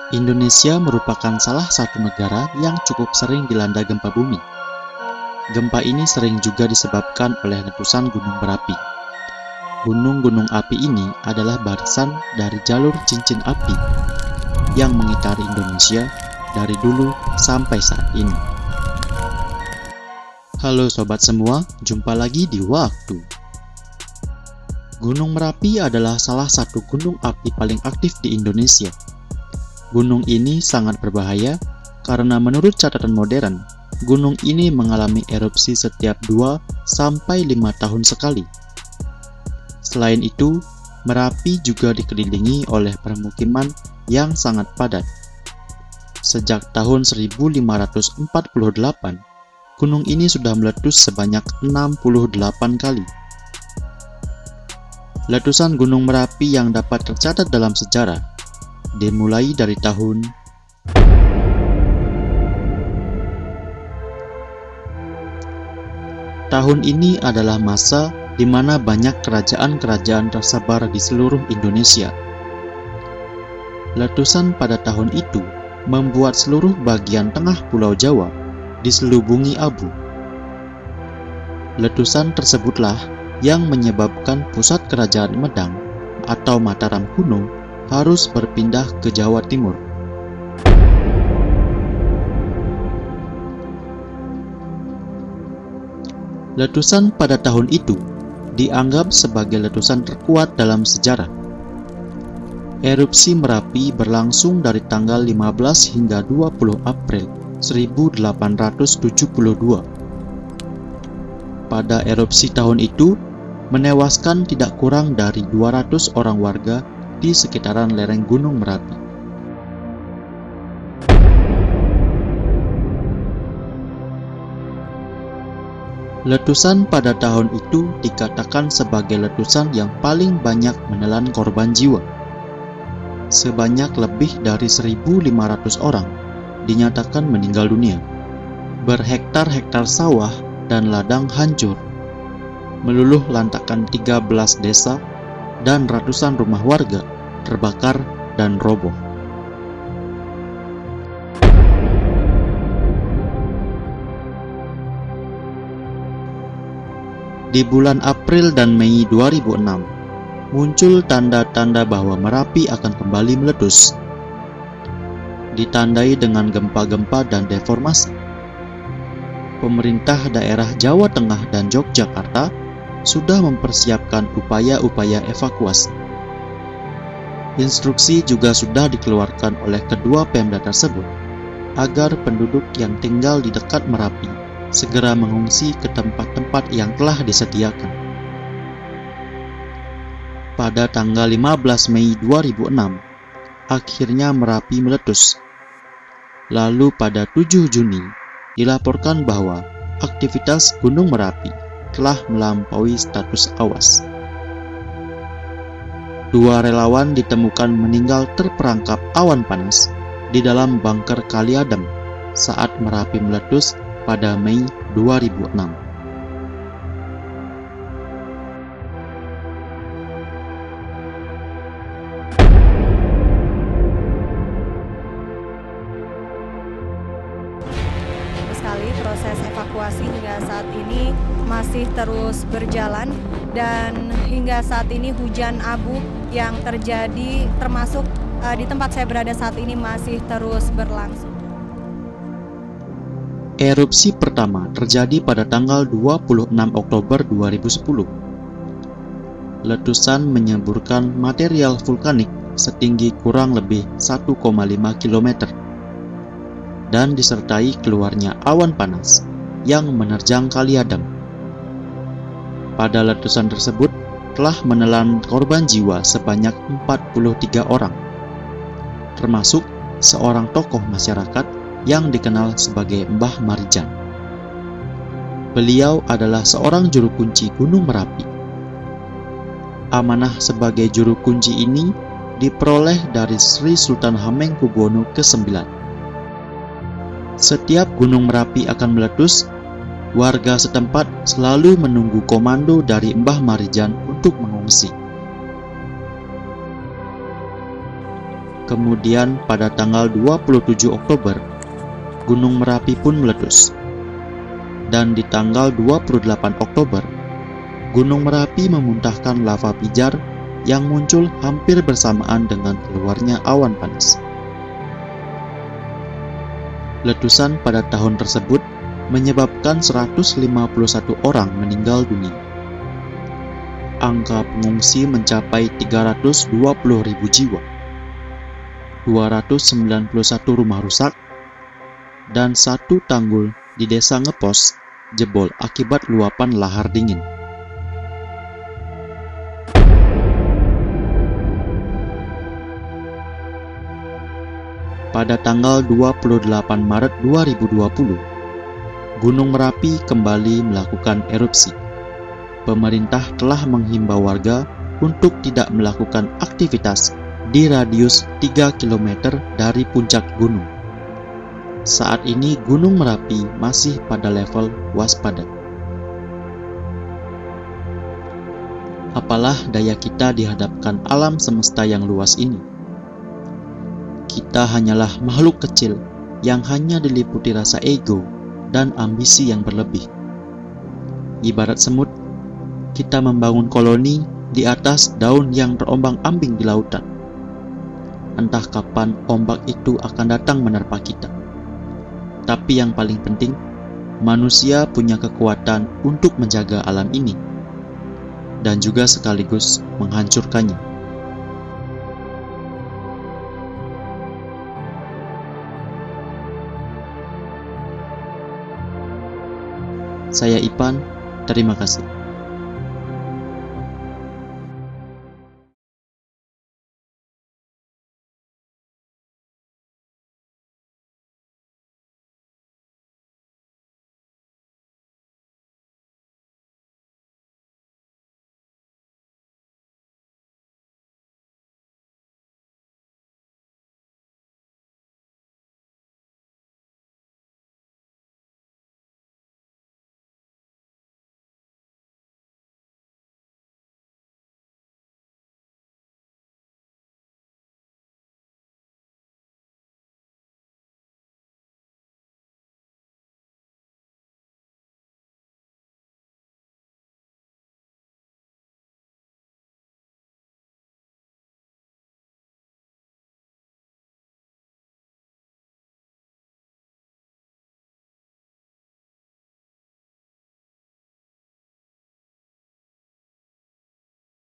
Indonesia merupakan salah satu negara yang cukup sering dilanda gempa bumi. Gempa ini sering juga disebabkan oleh letusan gunung berapi. Gunung-gunung api ini adalah barisan dari jalur cincin api yang mengitari Indonesia dari dulu sampai saat ini. Halo sobat semua, jumpa lagi di Waktu. Gunung Merapi adalah salah satu gunung api paling aktif di Indonesia. Gunung ini sangat berbahaya karena menurut catatan modern, gunung ini mengalami erupsi setiap 2-5 tahun sekali. Selain itu, Merapi juga dikelilingi oleh permukiman yang sangat padat. Sejak tahun 1548, gunung ini sudah meletus sebanyak 68 kali. Letusan Gunung Merapi yang dapat tercatat dalam sejarah dimulai dari tahun ini adalah masa di mana banyak kerajaan-kerajaan tersebar di seluruh Indonesia. Letusan pada tahun itu membuat seluruh bagian tengah Pulau Jawa diselubungi abu. Letusan tersebutlah yang menyebabkan pusat kerajaan Medang atau Mataram kuno harus berpindah ke Jawa Timur. Letusan pada tahun itu dianggap sebagai letusan terkuat dalam sejarah. Erupsi Merapi berlangsung dari tanggal 15 hingga 20 April 1872. Pada erupsi tahun itu, menewaskan tidak kurang dari 200 orang warga di sekitaran lereng Gunung Merapi. Letusan pada tahun itu dikatakan sebagai letusan yang paling banyak menelan korban jiwa. Sebanyak lebih dari 1.500 orang dinyatakan meninggal dunia. Berhektar-hektar sawah dan ladang hancur. Meluluh lantakkan 13 desa dan ratusan rumah warga terbakar dan roboh. Di bulan April dan Mei 2006, muncul tanda-tanda bahwa Merapi akan kembali meletus. Ditandai dengan gempa-gempa dan deformasi. Pemerintah daerah Jawa Tengah dan Yogyakarta sudah mempersiapkan upaya-upaya evakuasi. Instruksi juga sudah dikeluarkan oleh kedua Pemda tersebut agar penduduk yang tinggal di dekat Merapi segera mengungsi ke tempat-tempat yang telah disediakan. Pada tanggal 15 Mei 2006, akhirnya Merapi meletus. Lalu pada 7 Juni, dilaporkan bahwa aktivitas Gunung Merapi telah melampaui status awas. 2 relawan ditemukan meninggal terperangkap awan panas di dalam bunker Kali Adem saat Merapi meletus pada Mei 2006. Sekali proses evakuasi hingga saat ini masih terus berjalan dan hingga saat ini hujan abu yang terjadi termasuk di tempat saya berada saat ini masih terus berlangsung. Erupsi pertama terjadi pada tanggal 26 Oktober 2010. Letusan menyemburkan material vulkanik setinggi kurang lebih 1,5 km dan disertai keluarnya awan panas yang menerjang Kali Adem. Pada letusan tersebut telah menelan korban jiwa sebanyak 43 orang, termasuk seorang tokoh masyarakat yang dikenal sebagai Mbah Marijan. Beliau adalah seorang juru kunci Gunung Merapi. Amanah sebagai juru kunci ini diperoleh dari Sri Sultan Hamengkubuwono ke-9. Setiap Gunung Merapi akan meletus, warga setempat selalu menunggu komando dari Mbah Marijan untuk mengungsi. Kemudian pada tanggal 27 Oktober, Gunung Merapi pun meletus. Dan di tanggal 28 Oktober, Gunung Merapi memuntahkan lava pijar yang muncul hampir bersamaan dengan keluarnya awan panas. Letusan pada tahun tersebut menyebabkan 151 orang meninggal dunia. Angka pengungsi mencapai 320.000 jiwa. 291 rumah rusak, dan satu tanggul di desa Ngepos jebol akibat luapan lahar dingin. Pada tanggal 28 Maret 2020, Gunung Merapi kembali melakukan erupsi. Pemerintah telah menghimbau warga untuk tidak melakukan aktivitas di radius 3 km dari puncak gunung. Saat ini Gunung Merapi masih pada level waspada. Apalah daya kita dihadapkan alam semesta yang luas ini. Kita hanyalah makhluk kecil yang hanya diliputi rasa ego dan ambisi yang berlebih. Ibarat semut, kita membangun koloni di atas daun yang terombang-ambing di lautan. Entah kapan ombak itu akan datang menerpa kita. Tapi yang paling penting, manusia punya kekuatan untuk menjaga alam ini dan juga sekaligus menghancurkannya. Saya Ipan, terima kasih.